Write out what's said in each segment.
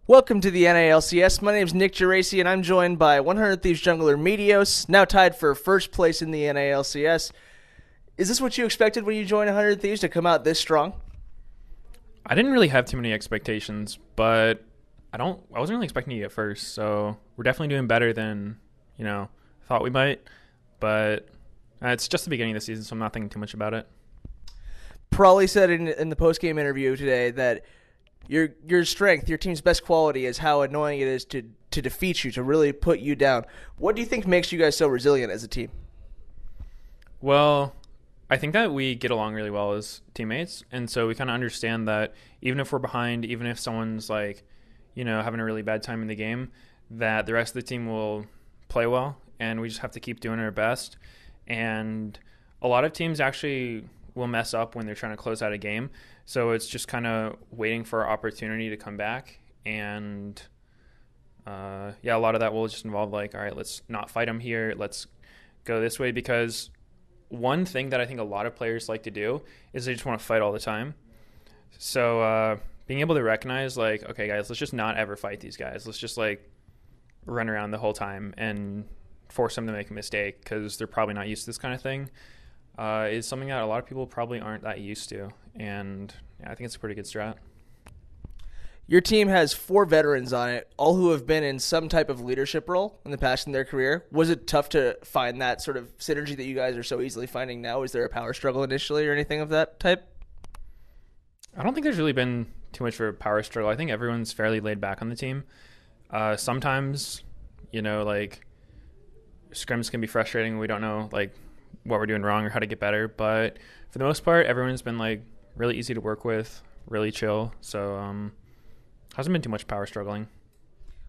Welcome to the NA LCS. My name is Nick Geracie, and I'm joined by 100 Thieves jungler Meteos, now tied for first place in the NA LCS. Is this what you expected when you joined 100 Thieves, to come out this strong? I didn't really have too many expectations, but I wasn't really expecting you at first. So we're definitely doing better than, thought we might. But it's just the beginning of the season, so I'm not thinking too much about it. Prawley said in the post-game interview today that your strength, your team's best quality is how annoying it is to defeat you, to really put you down. What do you think makes you guys so resilient as a team? Well, I think that we get along really well as teammates, and so we kind of understand that even if we're behind, even if someone's having a really bad time in the game, that the rest of the team will play well, and we just have to keep doing our best. And a lot of teams actually will mess up when they're trying to close out a game, so it's just kind of waiting for our opportunity to come back. And a lot of that will just involve all right, let's not fight them here, let's go this way, because one thing that I think a lot of players like to do is they just want to fight all the time. So being able to recognize okay guys, let's just not ever fight these guys, let's just run around the whole time and force them to make a mistake because they're probably not used to this kind of thing, is something that a lot of people probably aren't that used to. And I think it's a pretty good strat. Your team has 4 veterans on it, all who have been in some type of leadership role in the past in their career. Was it tough to find that sort of synergy that you guys are so easily finding now? Is there a power struggle initially or anything of that type? I don't think there's really been too much of a power struggle. I think everyone's fairly laid back on the team. Sometimes, scrims can be frustrating. We don't know what we're doing wrong or how to get better, but for the most part, everyone's been really easy to work with, really chill. So hasn't been too much power struggling.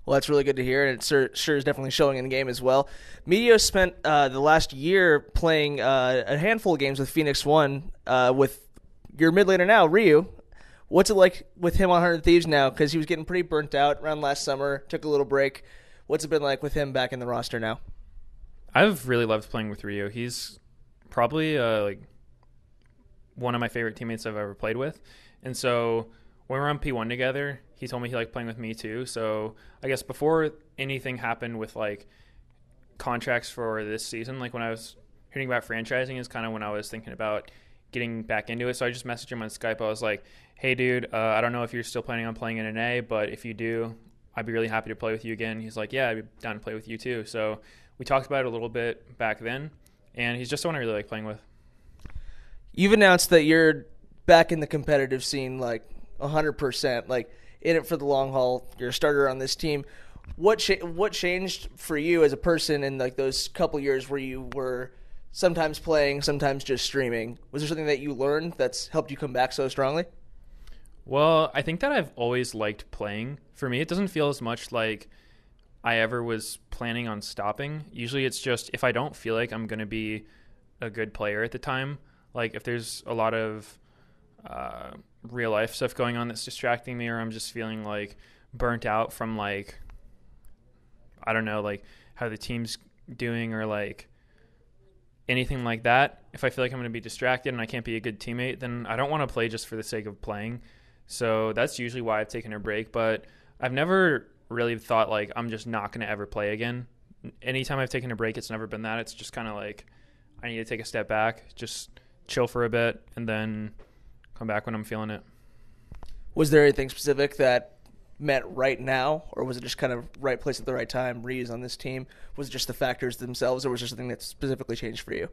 Well, that's really good to hear, and it sure is definitely showing in the game as well. Meteos spent the last year playing a handful of games with Phoenix One with your mid laner now, Ryu. What's it like with him on 100 Thieves now? Because he was getting pretty burnt out around last summer, took a little break. What's it been like with him back in the roster now? I've really loved playing with Ryu. He's probably one of my favorite teammates I've ever played with. And so when we were on P1 together, he told me he liked playing with me too. So I guess before anything happened with contracts for this season, when I was hearing about franchising is kind of when I was thinking about getting back into it. So I just messaged him on Skype. I was like, hey dude, I don't know if you're still planning on playing in NA, but if you do, I'd be really happy to play with you again. He's like, yeah, I'd be down to play with you too. So we talked about it a little bit back then, and he's just someone I really like playing with. You've announced that you're back in the competitive scene 100%, in it for the long haul. You're a starter on this team. What changed for you as a person in those couple years where you were sometimes playing, sometimes just streaming? Was there something that you learned that's helped you come back so strongly? Well, I think that I've always liked playing. For me, it doesn't feel as much like I ever was planning on stopping. Usually it's just if I don't feel like I'm going to be a good player at the time, if there's a lot of real life stuff going on that's distracting me, or I'm just feeling burnt out from I don't know, how the team's doing, or anything like that. If I feel like I'm going to be distracted and I can't be a good teammate, then I don't want to play just for the sake of playing. So that's usually why I've taken a break, but I've never really thought I'm just not going to ever play again. Anytime I've taken a break, it's never been that. It's just kind of I need to take a step back, just chill for a bit, and then come back when I'm feeling it. Was there anything specific that meant right now, or was it just kind of right place at the right time, Ryu's on this team? Was it just the factors themselves, or was there something that specifically changed for you?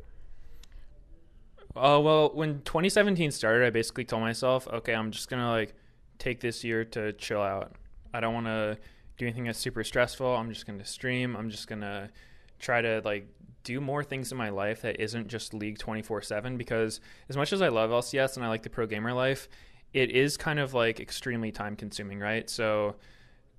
Well, when 2017 started, I basically told myself, okay, I'm just going to take this year to chill out. I don't want to do anything that's super stressful. I'm just going to stream. I'm just going to try to do more things in my life that isn't just League 24/7, because as much as I love LCS and I like the pro gamer life, it is kind of extremely time consuming, right? So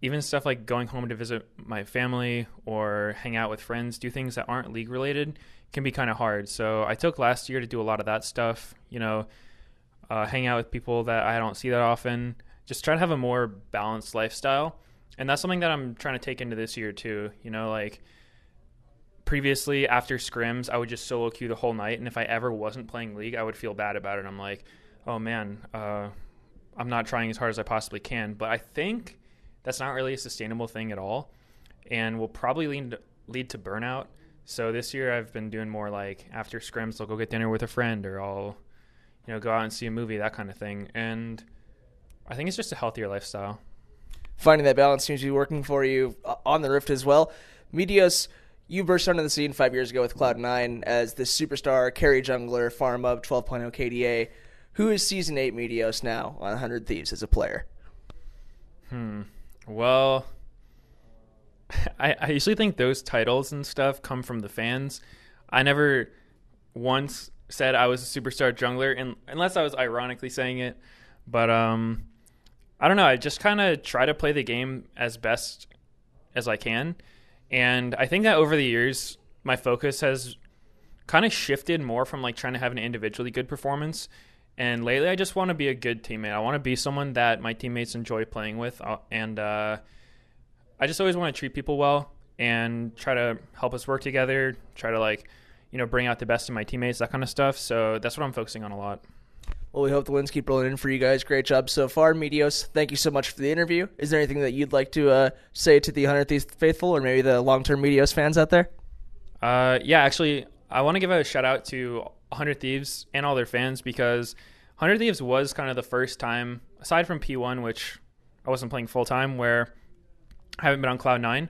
even stuff like going home to visit my family or hang out with friends, do things that aren't League related, can be kind of hard. So I took last year to do a lot of that stuff, hang out with people that I don't see that often, just try to have a more balanced lifestyle. And that's something that I'm trying to take into this year too. Previously after scrims, I would just solo queue the whole night. And if I ever wasn't playing League, I would feel bad about it. I'm like, oh man, I'm not trying as hard as I possibly can. But I think that's not really a sustainable thing at all, and will probably lead to burnout. So this year I've been doing more like after scrims, I'll go get dinner with a friend, or I'll, go out and see a movie, that kind of thing. And I think it's just a healthier lifestyle. Finding that balance seems to be working for you on the Rift as well. Meteos, you burst onto the scene 5 years ago with Cloud9 as the superstar carry jungler, farm up 12.0 KDA. Who is Season 8 Meteos now on 100 Thieves as a player? Well, I usually think those titles and stuff come from the fans. I never once said I was a superstar jungler, unless I was ironically saying it. But I don't know. I just kind of try to play the game as best as I can. And I think that over the years, my focus has kind of shifted more from like trying to have an individually good performance. And lately, I just want to be a good teammate. I want to be someone that my teammates enjoy playing with. And I just always want to treat people well and try to help us work together, try to bring out the best in my teammates, that kind of stuff. So that's what I'm focusing on a lot. Well, we hope the wins keep rolling in for you guys. Great job so far. Meteos, thank you so much for the interview. Is there anything that you'd like to say to the 100 Thieves faithful, or maybe the long-term Meteos fans out there? Yeah, actually, I want to give a shout-out to 100 Thieves and all their fans, because 100 Thieves was kind of the first time, aside from P1, which I wasn't playing full-time, where I haven't been on Cloud9.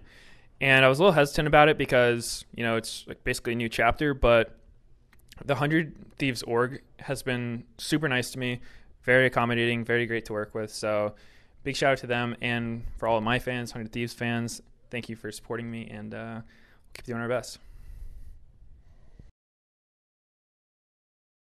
And I was a little hesitant about it because, it's like basically a new chapter, but the 100 Thieves org has been super nice to me, very accommodating, very great to work with. So big shout out to them, and for all of my fans, 100 Thieves fans, thank you for supporting me, and we'll keep doing our best.